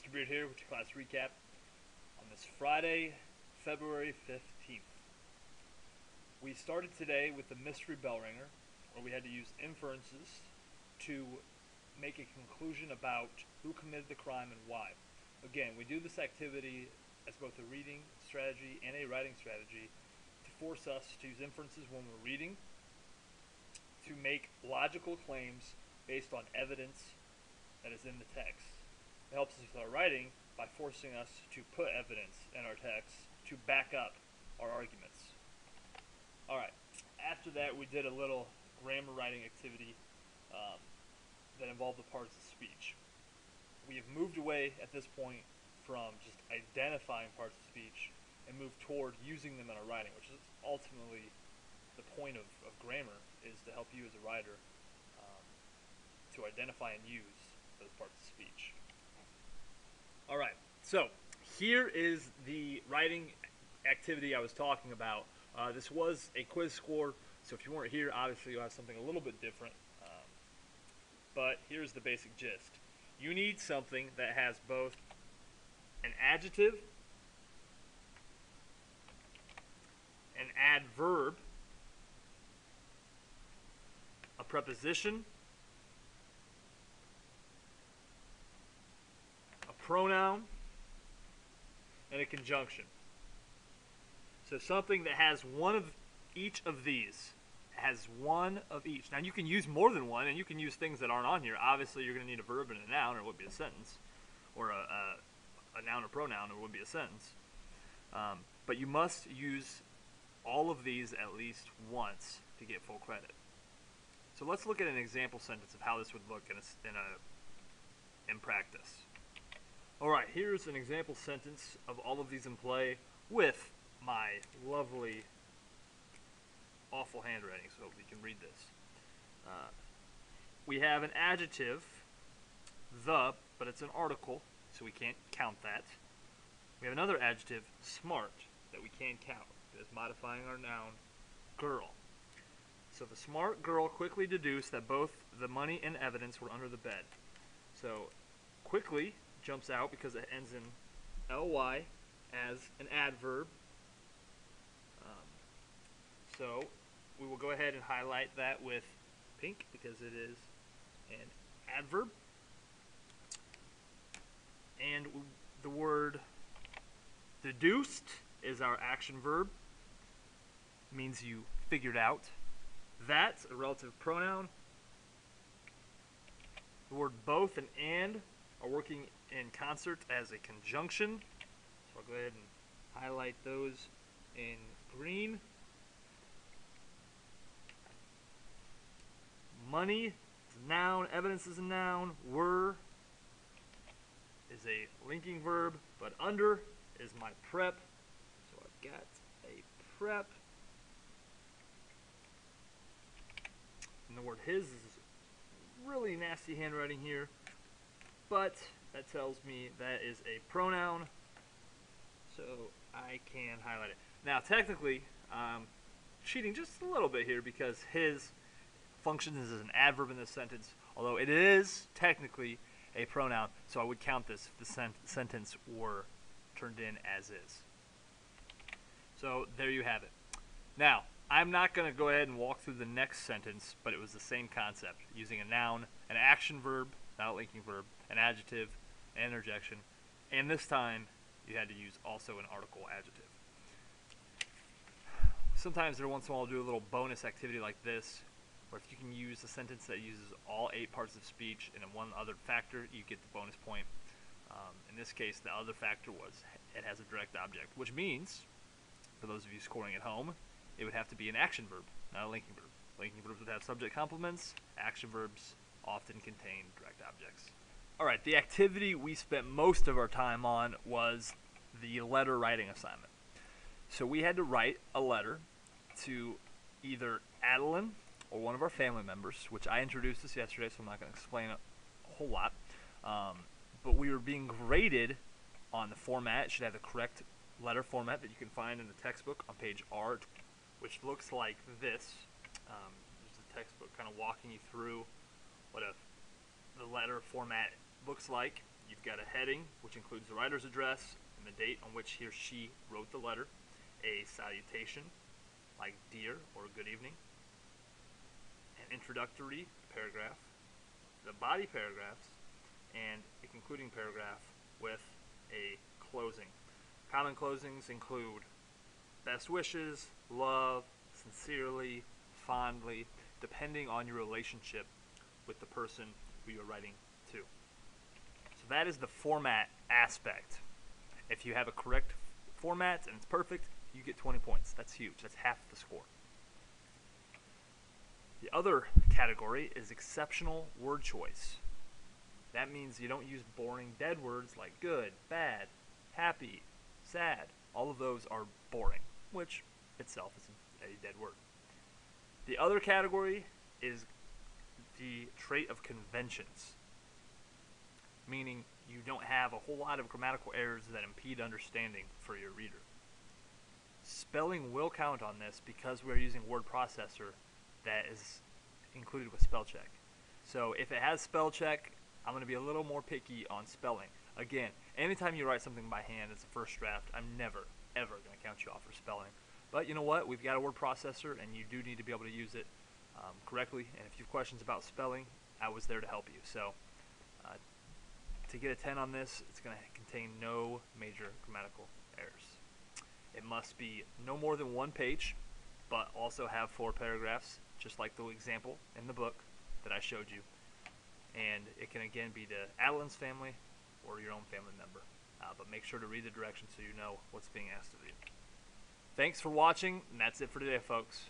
Mr. Beard here with your class recap on this Friday, February 15th. We started today with the mystery Bellringer, where we had to use inferences to make a conclusion about who committed the crime and why. Again, we do this activity as both a reading strategy and a writing strategy to force us to use inferences when we're reading to make logical claims based on evidence that is in the text. It helps us with our writing by forcing us to put evidence in our text to back up our arguments. Alright, after that we did a little grammar writing activity that involved the parts of speech. We have moved away at this point from just identifying parts of speech and moved toward using them in our writing, which is ultimately the point of grammar, is to help you as a writer to identify and use those parts of speech. Alright, so here is the writing activity I was talking about. This was a quiz score, so if you weren't here, obviously you'll have something a little bit different. But here's the basic gist. You need something that has both an adjective, an adverb, a preposition, a pronoun, and a conjunction. So something that has one of each of these. Has one of each. Now you can use more than one, and you can use things that aren't on here. Obviously you're going to need a verb and a noun, or it would be a sentence. Or a noun or pronoun, or it would be a sentence. But you must use all of these at least once to get full credit. So let's look at an example sentence of how this would look in practice. Alright, here's an example sentence of all of these in play with my lovely awful handwriting, so we can read this. We have an adjective, the, but it's an article, so we can't count that. We have another adjective, smart, that we can count. It's modifying our noun, girl. So the smart girl quickly deduced that both the money and evidence were under the bed. So quickly jumps out because it ends in ly as an adverb. So we will go ahead and highlight that with pink because it is an adverb. And the word deduced is our action verb. Means you figured out. That's a relative pronoun. The word both and are working in concert as a conjunction. So I'll go ahead and highlight those in green. Money is a noun, evidence is a noun, were is a linking verb, but under is my prep. So I've got a prep. And the word his is really nasty handwriting here, but that tells me that is a pronoun, so I can highlight it. Now technically, cheating just a little bit here because his functions as an adverb in this sentence, although it is technically a pronoun, so I would count this if the sentence were turned in as is. So there you have it. Now, I'm not going to go ahead and walk through the next sentence, but it was the same concept, using a noun, an action verb, not a linking verb, an adjective, an interjection, and this time you had to use also an article adjective. Sometimes every once in a while I'll do a little bonus activity like this, or if you can use a sentence that uses all 8 parts of speech and one other factor, you get the bonus point. In this case, the other factor was it has a direct object, which means, for those of you scoring at home, it would have to be an action verb, not a linking verb. Linking verbs would have subject complements. Action verbs often contain direct objects. Alright, the activity we spent most of our time on was the letter writing assignment. So we had to write a letter to either Adeline or one of our family members, which I introduced this yesterday, so I'm not going to explain a whole lot. But we were being graded on the format. It should have the correct letter format that you can find in the textbook on page R, which looks like this. There's a textbook kind of walking you through what the letter format looks like. You've got a heading, which includes the writer's address and the date on which he or she wrote the letter, a salutation, like dear or good evening, an introductory paragraph, the body paragraphs, and a concluding paragraph with a closing. Common closings include best wishes, love, sincerely, fondly, depending on your relationship with the person who you're writing to. So that is the format aspect. If you have a correct format and it's perfect, you get 20 points. That's huge. That's half the score. The other category is exceptional word choice. That means you don't use boring dead words like good, bad, happy, sad. All of those are boring, which itself is a dead word. The other category is the trait of conventions, meaning you don't have a whole lot of grammatical errors that impede understanding for your reader. Spelling will count on this because we're using word processor that is included with spell check. So if it has spell check, I'm going to be a little more picky on spelling. Again, anytime you write something by hand as a first draft, I'm never, ever going to count you off for spelling. But you know what? We've got a word processor, and you do need to be able to use it correctly. And if you have questions about spelling, I was there to help you. So to get a 10 on this, it's going to contain no major grammatical errors. It must be no more than one page, but also have 4 paragraphs, just like the example in the book that I showed you. And it can again be to Adeline's family or your own family member. But make sure to read the directions so you know what's being asked of you. Thanks for watching, and that's it for today, folks.